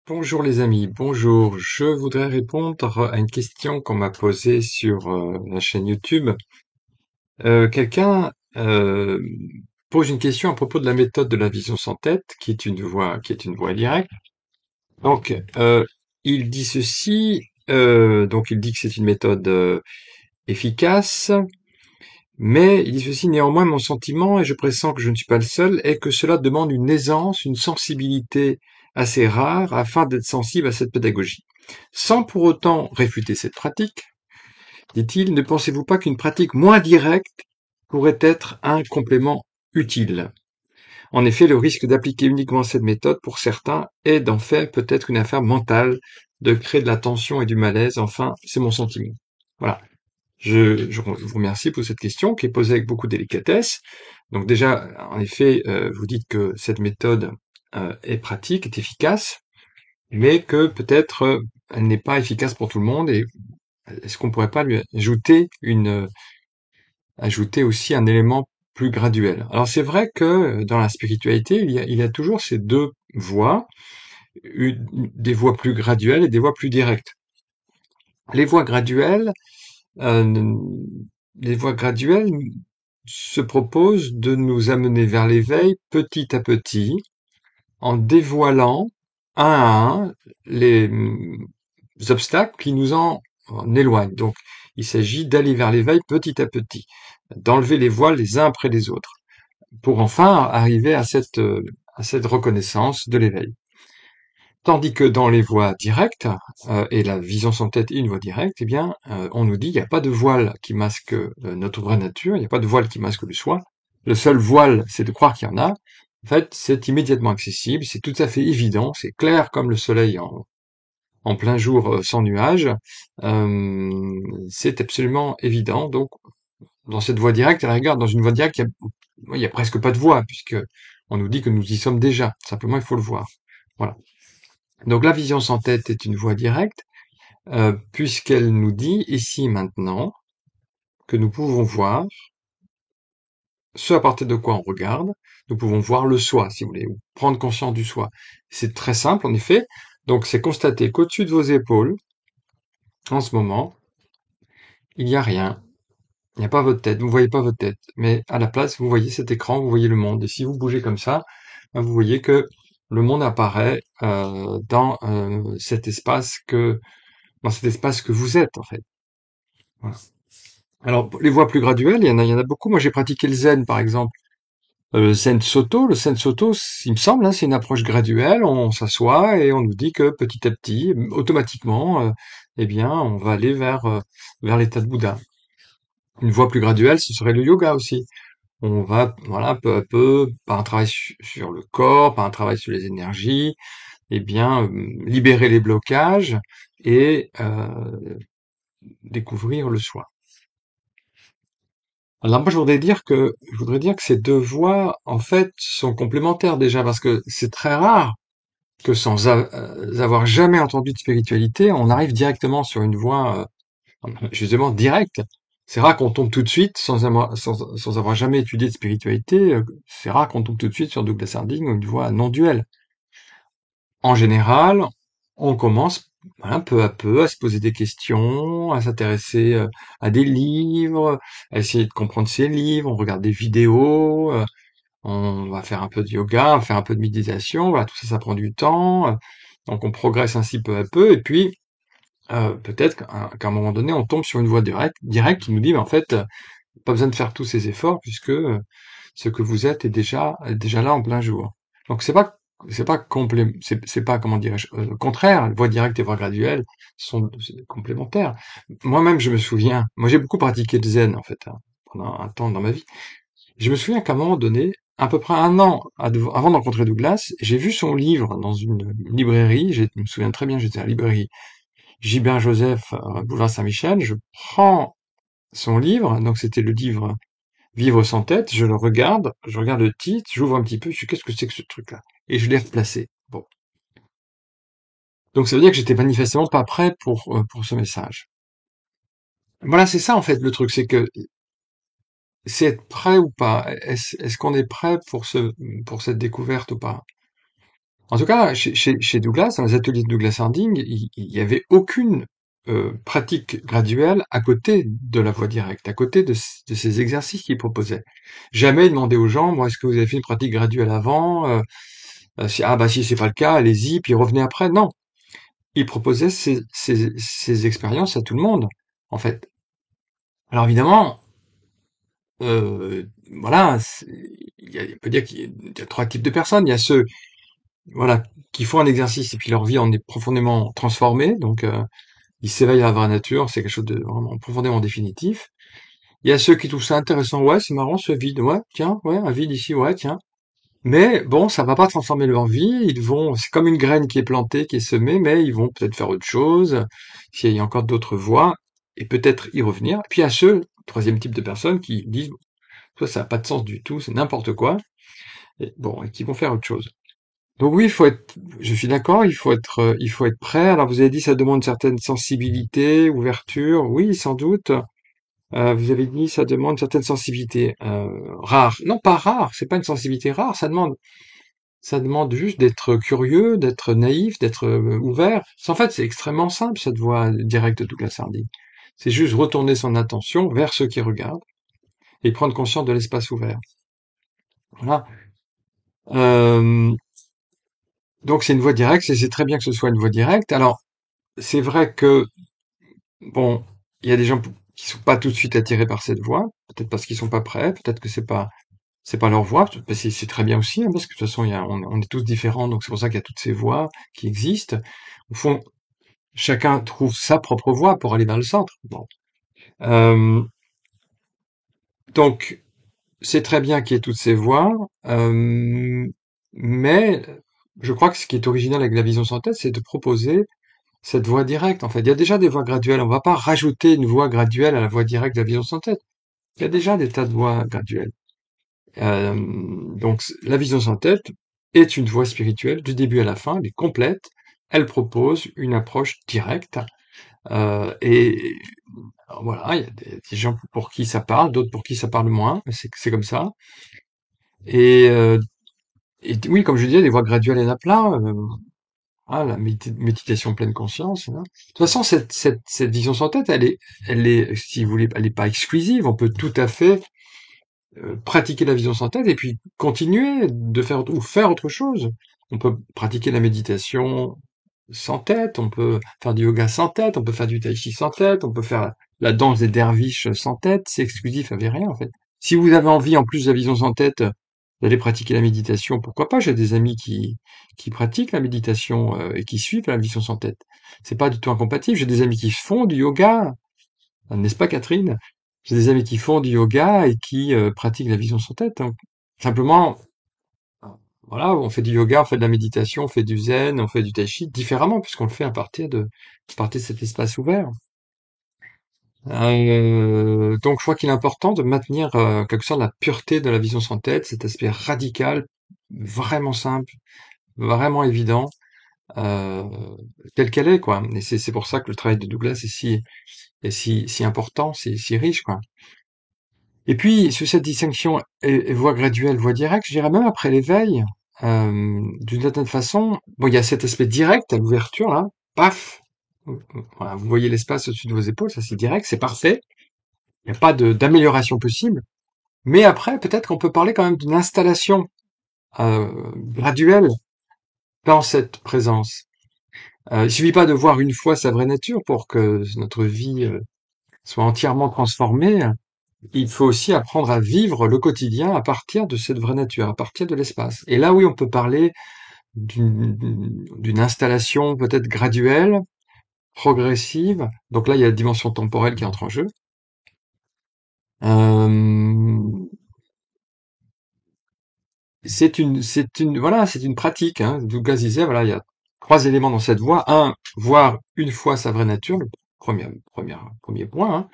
Bonjour les amis, bonjour. Je voudrais répondre à une question qu'on m'a posée sur la chaîne YouTube. Quelqu'un pose une question à propos de la méthode de la vision sans tête, qui est une voie directe. Donc, il dit ceci. Donc, il dit que c'est une méthode efficace, mais il dit ceci. Néanmoins, mon sentiment, et je pressens que je ne suis pas le seul, est que cela demande une aisance, une sensibilité assez rare afin d'être sensible à cette pédagogie. Sans pour autant réfuter cette pratique, dit-il, ne pensez-vous pas qu'une pratique moins directe pourrait être un complément utile? En effet, le risque d'appliquer uniquement cette méthode pour certains est d'en faire peut-être une affaire mentale, de créer de la tension et du malaise. Enfin, c'est mon sentiment. Voilà. Je vous remercie pour cette question qui est posée avec beaucoup de délicatesse. Donc déjà, en effet, vous dites que cette méthode est pratique, est efficace, mais que peut-être elle n'est pas efficace pour tout le monde. Et est-ce qu'on pourrait pas lui ajouter aussi un élément plus graduel? Alors c'est vrai que dans la spiritualité, il y a toujours ces deux voies, des voies plus graduelles et des voies plus directes. Les voies graduelles, euh, les voies graduelles se proposent de nous amener vers l'éveil petit à petit, en dévoilant un à un les obstacles qui nous en éloignent. Donc, il s'agit d'aller vers l'éveil petit à petit, d'enlever les voiles les uns après les autres, pour enfin arriver à cette reconnaissance de l'éveil. Tandis que dans les voies directes, et la vision sans tête est une voie directe, eh bien, on nous dit qu'il n'y a pas de voile qui masque notre vraie nature, il n'y a pas de voile qui masque le soi. Le seul voile, c'est de croire qu'il y en a. En fait, c'est immédiatement accessible, c'est tout à fait évident, c'est clair comme le soleil en plein jour sans nuages. C'est absolument évident. Donc, dans cette voie directe, à la rigueur, dans une voie directe, il y a presque pas de voie, puisque on nous dit que nous y sommes déjà. Simplement, il faut le voir. Voilà. Donc la vision sans tête est une voie directe, puisqu'elle nous dit ici maintenant que nous pouvons voir ce à partir de quoi on regarde, nous pouvons voir le soi, si vous voulez, ou prendre conscience du soi. C'est très simple, en effet. Donc c'est constater qu'au-dessus de vos épaules, en ce moment, il n'y a rien. Il n'y a pas votre tête, vous ne voyez pas votre tête. Mais à la place, vous voyez cet écran, vous voyez le monde. Et si vous bougez comme ça, ben, vous voyez que le monde apparaît dans cet espace que vous êtes, en fait. Voilà. Alors, pour les voies plus graduelles, il y en a beaucoup. Moi, j'ai pratiqué le zen, par exemple. Le zen Soto, il me semble, hein, c'est une approche graduelle. On s'assoit et on nous dit que petit à petit, automatiquement, eh bien, on va aller vers l'état de Bouddha. Une voie plus graduelle, ce serait le yoga aussi. On va, voilà, peu à peu, par un travail sur le corps, par un travail sur les énergies, eh bien, libérer les blocages et découvrir le soi. Alors moi, je voudrais dire que ces deux voies, en fait, sont complémentaires déjà, parce que c'est très rare que sans avoir jamais entendu de spiritualité, on arrive directement sur une voie, justement, directe. C'est rare qu'on tombe tout de suite, sans avoir jamais étudié de spiritualité, c'est rare qu'on tombe tout de suite sur Douglas Harding ou une voie non duelle. En général, on commence, voilà, peu à peu à se poser des questions, à s'intéresser à des livres, à essayer de comprendre ces livres, on regarde des vidéos, on va faire un peu de yoga, on va faire un peu de méditation, voilà, tout ça, ça prend du temps, donc on progresse ainsi peu à peu, et puis peut-être qu'à un moment donné, on tombe sur une voie directe qui nous dit, mais en fait, pas besoin de faire tous ces efforts, puisque ce que vous êtes est déjà là en plein jour. Donc c'est pas comment dirais-je, contraire. Voie directe et voie graduelle c'est complémentaires. Moi-même, je me souviens, moi j'ai beaucoup pratiqué le zen en fait, hein, pendant un temps dans ma vie. Je me souviens qu'à un moment donné, à peu près un an avant de rencontrer Douglas, j'ai vu son livre dans une librairie. Je me souviens très bien, j'étais à la librairie Gilbert Joseph, boulevard Saint-Michel. Je prends son livre, donc c'était le livre Vivre sans tête, je regarde le titre, j'ouvre un petit peu, je dis qu'est-ce que c'est que ce truc-là? Et je l'ai replacé. Bon. Donc ça veut dire que j'étais manifestement pas prêt pour ce message. Voilà, c'est ça en fait le truc, c'est que c'est être prêt ou pas. Est-ce qu'on est prêt pour cette découverte ou pas? En tout cas, chez Douglas, dans les ateliers de Douglas Harding, il y avait aucune pratique graduelle à côté de la voie directe, à côté de ces exercices qu'il proposait. Jamais il demandait aux gens, bon, est-ce que vous avez fait une pratique graduelle avant? Ah bah si c'est pas le cas, allez-y, puis revenez après. Non, il proposait ces expériences à tout le monde, en fait. Alors évidemment, voilà, on peut dire qu'il y a trois types de personnes. Il y a ceux, voilà, qui font un exercice et puis leur vie en est profondément transformée, donc ils s'éveillent à la vraie nature, c'est quelque chose de vraiment profondément définitif. Il y a ceux qui trouvent ça intéressant, ouais, c'est marrant ce vide, ouais, tiens, ouais, un vide ici, ouais, tiens. Mais bon, ça va pas transformer leur vie. C'est comme une graine qui est plantée, qui est semée, mais ils vont peut-être faire autre chose, s'il y a encore d'autres voies, et peut-être y revenir. Puis il y a ceux, troisième type de personnes, qui disent, ça n'a pas de sens du tout, c'est n'importe quoi, et bon, et qui vont faire autre chose. Donc oui, je suis d'accord, il faut être prêt. Alors vous avez dit, ça demande une certaine sensibilité, ouverture. Oui, sans doute. Vous avez dit, ça demande une certaine sensibilité, rare. Non, pas rare. C'est pas une sensibilité rare. Ça demande juste d'être curieux, d'être naïf, d'être ouvert. En fait, c'est extrêmement simple, cette voie directe de Douglas Harding. C'est juste retourner son attention vers ceux qui regardent et prendre conscience de l'espace ouvert. Voilà. Euh, donc c'est une voie directe, c'est très bien que ce soit une voie directe. Alors, c'est vrai que, bon, il y a des gens qui sont pas tout de suite attirés par cette voie, peut-être parce qu'ils sont pas prêts, peut-être que c'est pas leur voie, c'est très bien aussi, hein, parce que de toute façon, on est tous différents, donc c'est pour ça qu'il y a toutes ces voies qui existent. Au fond, chacun trouve sa propre voie pour aller vers le centre. Bon. Euh, donc, c'est très bien qu'il y ait toutes ces voies, mais je crois que ce qui est original avec la vision sans tête, c'est de proposer cette voie directe. En fait, il y a déjà des voies graduelles. On ne va pas rajouter une voie graduelle à la voie directe de la vision sans tête. Il y a déjà des tas de voies graduelles. Euh, donc, la vision sans tête est une voie spirituelle du début à la fin. Elle est complète. Elle propose une approche directe. Et alors voilà, il y a des gens pour qui ça parle, d'autres pour qui ça parle moins. C'est comme ça. Et, euh, et oui, comme je disais, des voies graduelles, il y en a plein. La méditation pleine conscience, hein. De toute façon, cette vision sans tête, si vous voulez, elle n'est pas exclusive. On peut tout à fait pratiquer la vision sans tête et puis continuer de faire ou faire autre chose. On peut pratiquer la méditation sans tête, on peut faire du yoga sans tête, on peut faire du tai chi sans tête, on peut faire la danse des derviches sans tête. C'est exclusif avec rien en fait. Si vous avez envie, en plus de la vision sans tête, d'aller pratiquer la méditation, pourquoi pas? J'ai des amis qui pratiquent la méditation et qui suivent la vision sans tête. C'est pas du tout incompatible. J'ai des amis qui font du yoga, n'est-ce pas, Catherine? J'ai des amis qui font du yoga et qui pratiquent la vision sans tête, hein. Simplement, voilà, on fait du yoga, on fait de la méditation, on fait du zen, on fait du tai chi différemment, puisqu'on le fait à partir de cet espace ouvert. Donc, je crois qu'il est important de maintenir quelque sorte la pureté de la vision sans tête, cet aspect radical, vraiment simple, vraiment évident, euh, tel qu'elle est, quoi. Et c'est pour ça que le travail de Douglas est si important, si riche, quoi. Et puis, sur cette distinction voie graduelle, voie directe, je dirais même après l'éveil, d'une certaine façon, bon, il y a cet aspect direct à l'ouverture, là, paf, voilà, vous voyez l'espace au-dessus de vos épaules, ça c'est direct, c'est parfait, il n'y a pas d'amélioration possible, mais après, peut-être qu'on peut parler quand même d'une installation graduelle dans cette présence. Il suffit pas de voir une fois sa vraie nature pour que notre vie soit entièrement transformée. Il faut aussi apprendre à vivre le quotidien à partir de cette vraie nature, à partir de l'espace. Et là, oui, on peut parler d'une installation peut-être graduelle, progressive. Donc là, il y a la dimension temporelle qui entre en jeu. Euh, voilà, c'est une pratique, hein. Douglas disait, voilà, il y a trois éléments dans cette voie. Un, voir une fois sa vraie nature, le premier point, hein.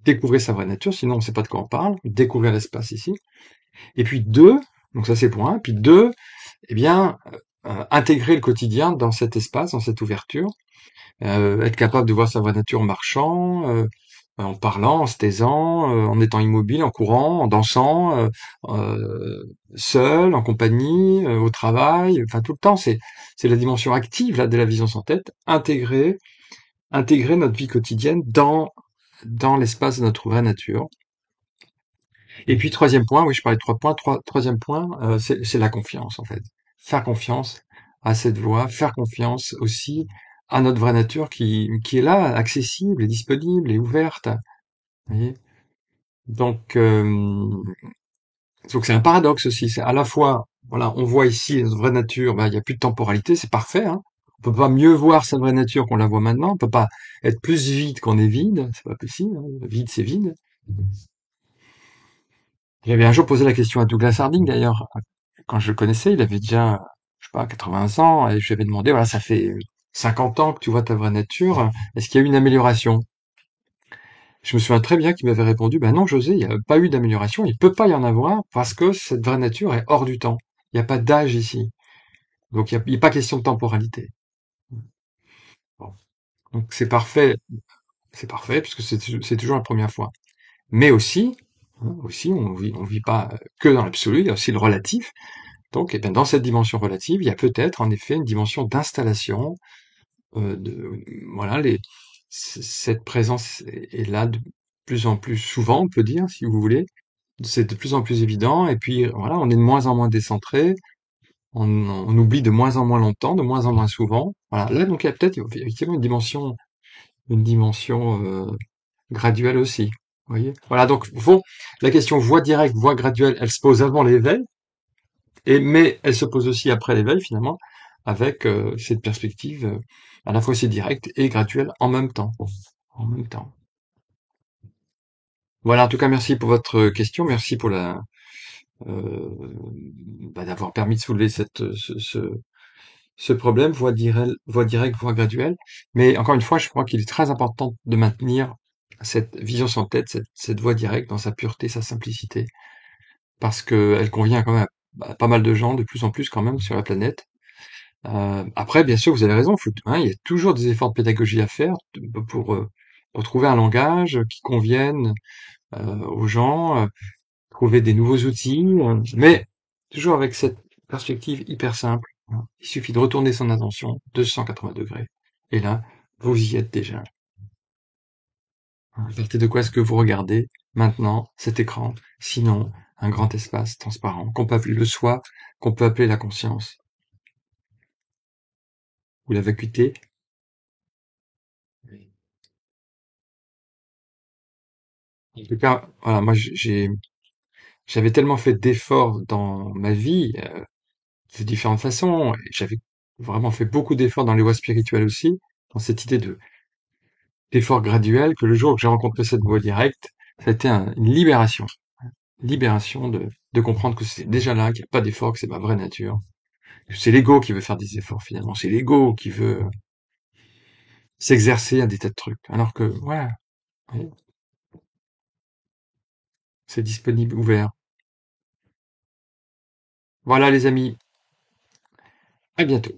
Découvrir sa vraie nature, sinon on ne sait pas de quoi on parle. Découvrir l'espace ici. Et puis deux, donc ça c'est point un. Puis deux, eh bien, intégrer le quotidien dans cet espace, dans cette ouverture, être capable de voir sa vraie nature en marchant, en parlant, en se taisant, en étant immobile, en courant, en dansant, euh, seul, en compagnie, au travail, enfin tout le temps. C'est la dimension active là de la vision sans tête, intégrer notre vie quotidienne dans l'espace de notre vraie nature. Et puis troisième point, oui, je parlais de 3 points. Troisième point, c'est la confiance en fait. Faire confiance à cette voie, faire confiance aussi à notre vraie nature qui est là, accessible et disponible et ouverte. Vous voyez. Donc, donc c'est un paradoxe aussi. C'est à la fois, voilà, on voit ici notre vraie nature, ben, il n'y a plus de temporalité, c'est parfait, hein. On peut pas mieux voir sa vraie nature qu'on la voit maintenant. On peut pas être plus vide qu'on est vide. C'est pas possible, hein. Vide, c'est vide. J'avais un jour posé la question à Douglas Harding, d'ailleurs, quand je le connaissais, il avait déjà, je sais pas, 80 ans, et je lui avais demandé, voilà, ça fait 50 ans que tu vois ta vraie nature, est-ce qu'il y a eu une amélioration? Je me souviens très bien qu'il m'avait répondu, ben non, José, il n'y a pas eu d'amélioration, il peut pas y en avoir, parce que cette vraie nature est hors du temps. Il n'y a pas d'âge ici. Donc, il n'y a pas question de temporalité. Bon. Donc, c'est parfait, puisque c'est toujours la première fois. Mais aussi, hein, aussi, on vit pas que dans l'absolu, il y a aussi le relatif. Donc, eh bien, dans cette dimension relative, il y a peut-être en effet une dimension d'installation. Voilà, cette présence est là de plus en plus souvent, on peut dire, si vous voulez. C'est de plus en plus évident. Et puis, voilà, on est de moins en moins décentré. On oublie de moins en moins longtemps, de moins en moins souvent. Voilà. Là, donc, il y a peut-être effectivement une dimension graduelle aussi. Vous voyez? Voilà. Donc, bon, la question voie directe, voie graduelle, elle se pose avant l'éveil. Mais elle se pose aussi après l'éveil finalement, avec cette perspective à la fois c'est direct et graduel en même temps. En même temps. Voilà, en tout cas, merci pour votre question, merci pour euh, d'avoir permis de soulever ce problème, voie directe, voie graduelle. Mais encore une fois, je crois qu'il est très important de maintenir cette vision sans tête, cette voie directe dans sa pureté, sa simplicité, parce qu'elle convient quand même à pas mal de gens, de plus en plus quand même sur la planète. Après, bien sûr, vous avez raison, hein, il y a toujours des efforts de pédagogie à faire pour trouver un langage qui convienne aux gens, trouver des nouveaux outils, mais toujours avec cette perspective hyper simple, hein. Il suffit de retourner son attention 280 degrés, et là, vous y êtes déjà. À partir de quoi est-ce que vous regardez maintenant cet écran? Sinon, un grand espace transparent qu'on peut appeler le soi, qu'on peut appeler la conscience ou la vacuité. En tout cas, voilà, moi j'avais tellement fait d'efforts dans ma vie, de différentes façons, et j'avais vraiment fait beaucoup d'efforts dans les voies spirituelles aussi, dans cette idée d'effort graduel, que le jour que j'ai rencontré cette voie directe, ça a été une libération. Libération de comprendre que c'est déjà là, qu'il n'y a pas d'effort, que c'est ma vraie nature. Que c'est l'ego qui veut faire des efforts finalement. C'est l'ego qui veut s'exercer à des tas de trucs. Alors que, voilà, ouais, c'est disponible, ouvert. Voilà les amis, à bientôt.